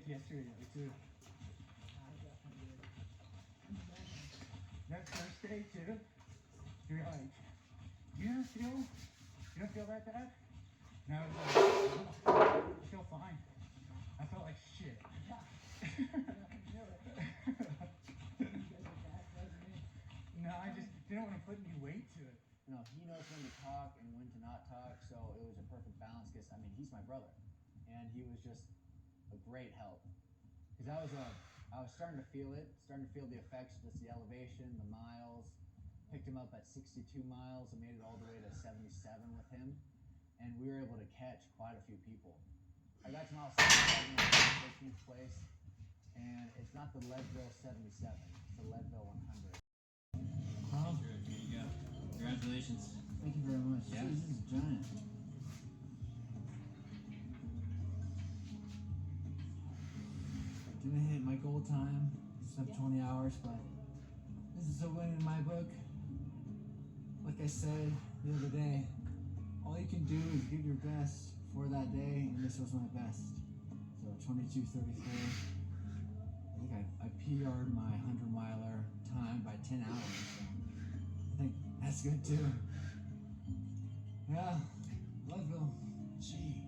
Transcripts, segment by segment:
yesterday too. That first day too, you're like, you don't feel that bad? And I was like, oh, I feel fine. I felt like shit. No, I just didn't want to put any weight to it. No, he knows when to talk and when to not talk, so it was a perfect balance. Because I mean, he's my brother, and he was just a great help. Because I was starting to feel it, starting to feel the effects, just the elevation, the miles. Picked him up at 62 miles and made it all the way to 77 with him, and we were able to catch quite a few people. I got to mile 77 in 15th place, and it's not the Leadville 77, it's the Leadville 100. Here you go. Congratulations. Thank you very much. Yeah. Jeez, this is giant. Didn't hit my goal time, sub 20 hours, but this is a win in my book. Like I said the other day, all you can do is give your best for that day, and this was my best. So 22:34. I think I PR'd my 100-miler time by 10 hours. I think that's good too. Yeah, Leadville. Jeez.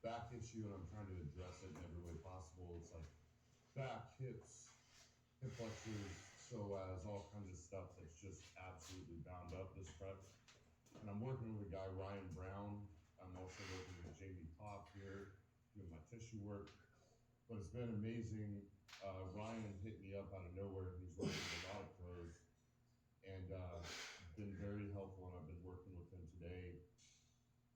Back issue, and I'm trying to address it in every way possible. It's like back, hips, hip flexors, psoas, all kinds of stuff that's just absolutely bound up this prep. And I'm working with a guy, Ryan Brown. I'm also working with Jamie Pop here, doing my tissue work. But it's been amazing. Ryan hit me up out of nowhere. He's working with a lot of pros, and been very helpful. And I've been working with him today,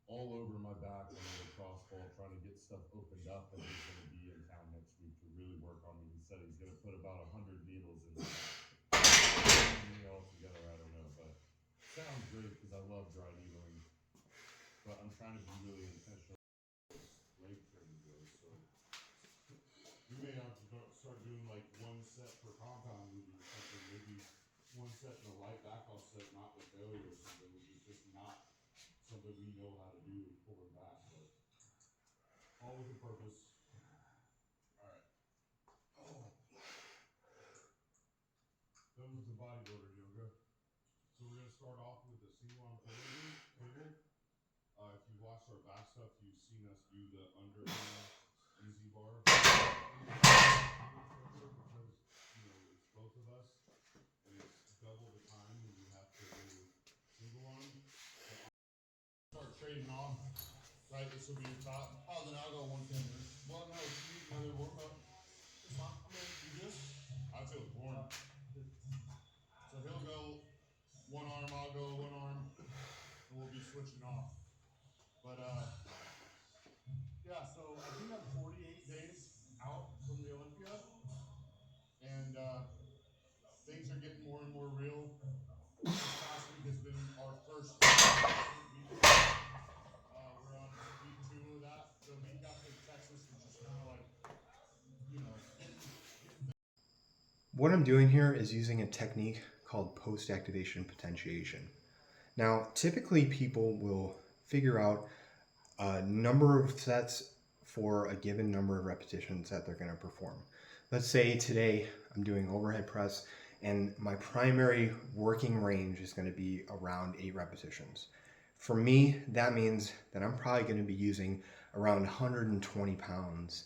all over my back on the crossball, trying to get stuff opened up. And he's going to be in town next week to really work on me. He said he's going to put about 100 needles in me all together. I don't know, but sounds great because I love dry needling. But I'm trying to be really intentional. Leg training goes, so we may have to start doing like one set per compound movement or something. Maybe one set in a light back off set, not with failure or something, which is just not something we know how to do, pulling back, but all with a purpose. All right. Oh. Done with the bodybuilder yoga. So we're gonna start off with a single arm cable. If you watched our back stuff, you've seen us do the underhand easy bar. Because it's both of us, and it's double the time when you have to do single arm. Start trading off, right? This will be your top. Oh, then I'll go 110. Well, no, if you need another warm up, it's fine. I'm gonna do this. I feel born. So he'll go one arm, I'll go one arm, and we'll be switching off. But yeah, so I do have 48 days out from the Olympia, and things are getting more and more real. This past week has been our first week. We're on week 2 of that. The week after Texas was just kind of like, What I'm doing here is using a technique called Post Activation Potentiation. Now, typically people will figure out a number of sets for a given number of repetitions that they're going to perform. Let's say today I'm doing overhead press and my primary working range is going to be around 8 repetitions. For me, that means that I'm probably going to be using around 120 pounds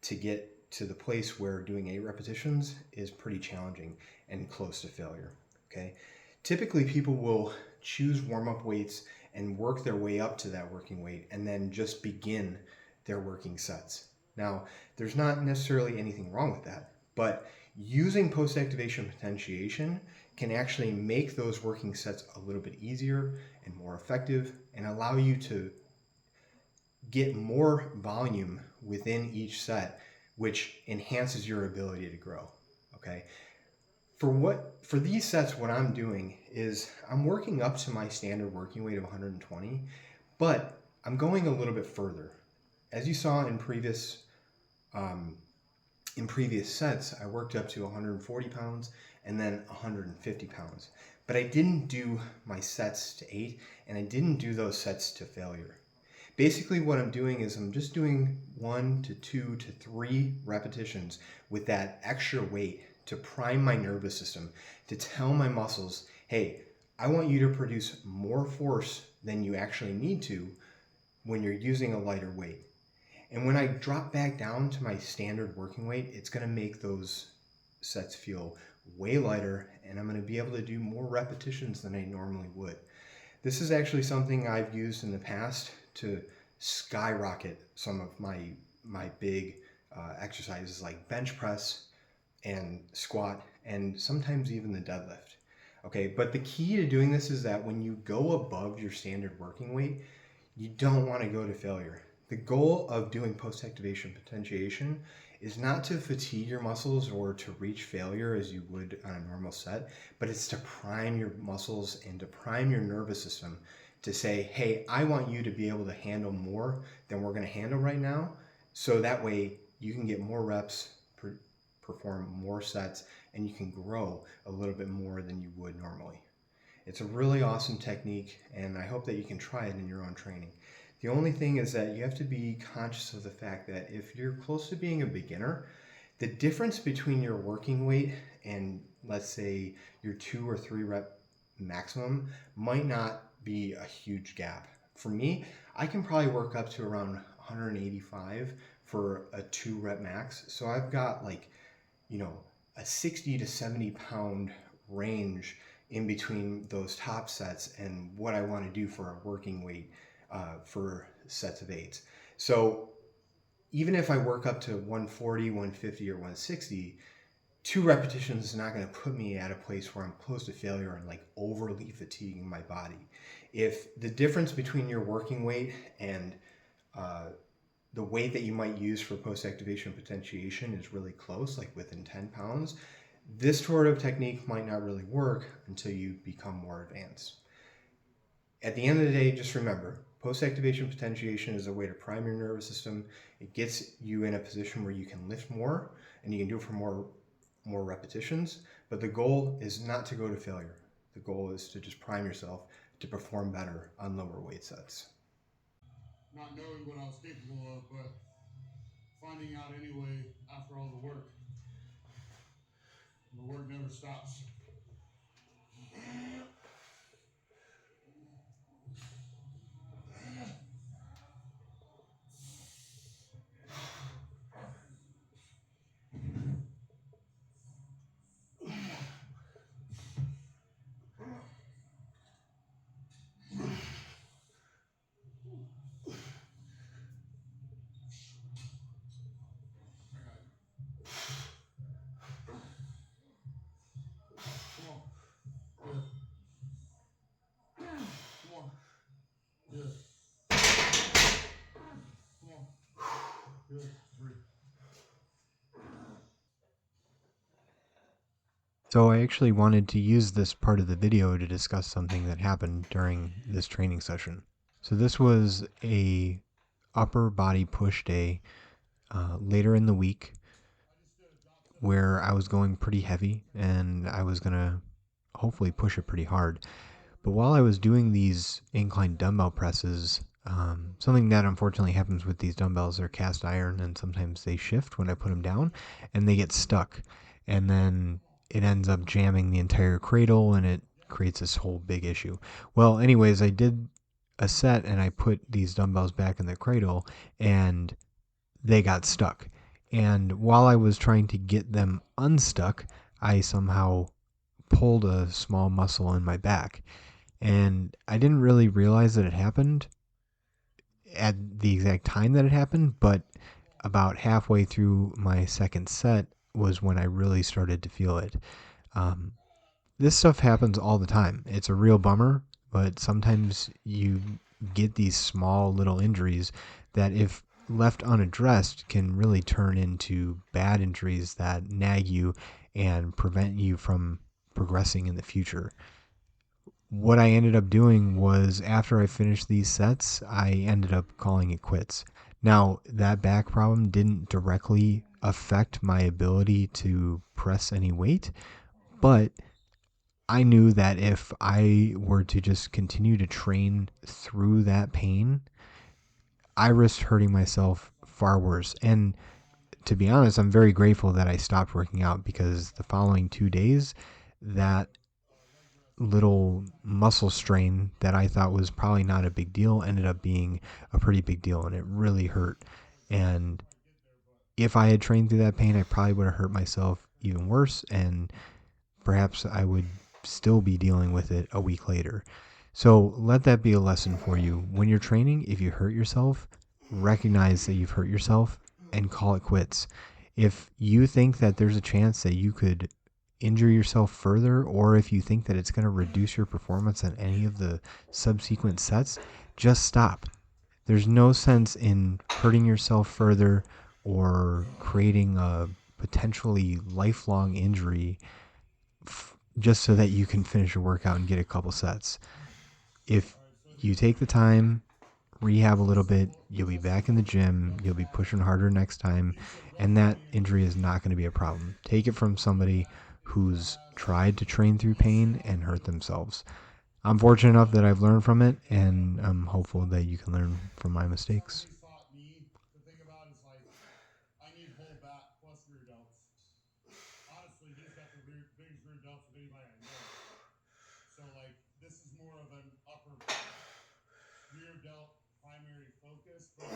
to get to the place where doing 8 repetitions is pretty challenging and close to failure. Okay. Typically people will choose warm-up weights and work their way up to that working weight and then just begin their working sets. Now, there's not necessarily anything wrong with that, but using post-activation potentiation can actually make those working sets a little bit easier and more effective and allow you to get more volume within each set, which enhances your ability to grow. Okay. For these sets, what I'm doing is I'm working up to my standard working weight of 120, but I'm going a little bit further. As you saw in previous in previous sets, I worked up to 140 pounds and then 150 pounds. But I didn't do my sets to 8, and I didn't do those sets to failure. Basically, what I'm doing is I'm just doing 1 to 2 to 3 repetitions with that extra weight to prime my nervous system, to tell my muscles, hey, I want you to produce more force than you actually need to when you're using a lighter weight. And when I drop back down to my standard working weight, it's going to make those sets feel way lighter, and I'm going to be able to do more repetitions than I normally would. This is actually something I've used in the past to skyrocket some of my big exercises like bench press and squat, and sometimes even the deadlift. Okay, but the key to doing this is that when you go above your standard working weight, you don't want to go to failure. The goal of doing post-activation potentiation is not to fatigue your muscles or to reach failure as you would on a normal set, but it's to prime your muscles and to prime your nervous system to say, hey, I want you to be able to handle more than we're going to handle right now, so that way you can get more reps, perform more sets, and you can grow a little bit more than you would normally. It's a really awesome technique, and I hope that you can try it in your own training. The only thing is that you have to be conscious of the fact that if you're close to being a beginner, the difference between your working weight and, let's say, your 2 or 3 rep maximum might not be a huge gap. For me, I can probably work up to around 185 for a 2 rep max. So I've got like, a 60 to 70 pound range in between those top sets and what I want to do for a working weight for sets of 8s. So even if I work up to 140, 150, or 160, 2 repetitions is not going to put me at a place where I'm close to failure and like overly fatiguing my body. If the difference between your working weight and the weight that you might use for post-activation potentiation is really close, like within 10 pounds, this sort of technique might not really work until you become more advanced. At the end of the day, just remember, post-activation potentiation is a way to prime your nervous system. It gets you in a position where you can lift more, and you can do it for more repetitions, but the goal is not to go to failure. The goal is to just prime yourself to perform better on lower weight sets. Not knowing what I was capable of, but finding out anyway after all the work. The work never stops. Come on. Good. Come on. Good. Come on. Good. 3. So I actually wanted to use this part of the video to discuss something that happened during this training session. So this was a upper body push day later in the week where I was going pretty heavy and I was going to hopefully push it pretty hard. But while I was doing these incline dumbbell presses, something that unfortunately happens with these dumbbells, they're cast iron and sometimes they shift when I put them down and they get stuck. And then it ends up jamming the entire cradle and it creates this whole big issue. Well, anyways, I did a set and I put these dumbbells back in the cradle and they got stuck. And while I was trying to get them unstuck, I somehow pulled a small muscle in my back. And I didn't really realize that it happened at the exact time that it happened, but about halfway through my second set was when I really started to feel it. This stuff happens all the time. It's a real bummer, but sometimes you get these small little injuries that, if left unaddressed, can really turn into bad injuries that nag you and prevent you from progressing in the future. What I ended up doing was, after I finished these sets, I ended up calling it quits. Now, that back problem didn't directly affect my ability to press any weight, but I knew that if I were to just continue to train through that pain, I risked hurting myself far worse. And to be honest, I'm very grateful that I stopped working out, because the following 2 days, that little muscle strain that I thought was probably not a big deal ended up being a pretty big deal, and it really hurt. And if I had trained through that pain, I probably would have hurt myself even worse, and perhaps I would still be dealing with it a week later. So let that be a lesson for you. When you're training, if you hurt yourself, recognize that you've hurt yourself and call it quits. If you think that there's a chance that you could injure yourself further, or if you think that it's going to reduce your performance on any of the subsequent sets, just stop. There's no sense in hurting yourself further or creating a potentially lifelong injury just so that you can finish your workout and get a couple sets. If you take the time, rehab a little bit, you'll be back in the gym, you'll be pushing harder next time, and that injury is not going to be a problem. Take it from somebody who's tried to train through pain and hurt themselves. I'm fortunate enough that I've learned from it, and I'm hopeful that you can learn from my mistakes. Somebody's taught me to think about is like, I need whole back plus rear delts. Honestly, he's got the biggest rear delts of anybody I know. So like, this is more of an upper rear delt primary focus, but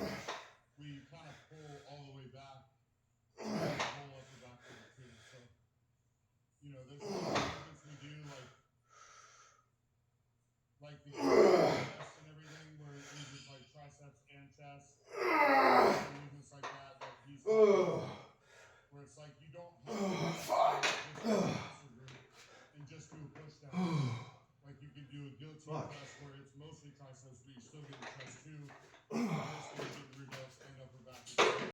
we kind of pull all the way back, the whole upper back level too. So, you know, there's movements we do like the chest and everything, where it uses like triceps and chest, and movements like that he's taught me, where it's like you don't have to just do a muscle group and just do a push down. Like you can do a guillotine press where it's mostly triceps, but you're still getting chest too.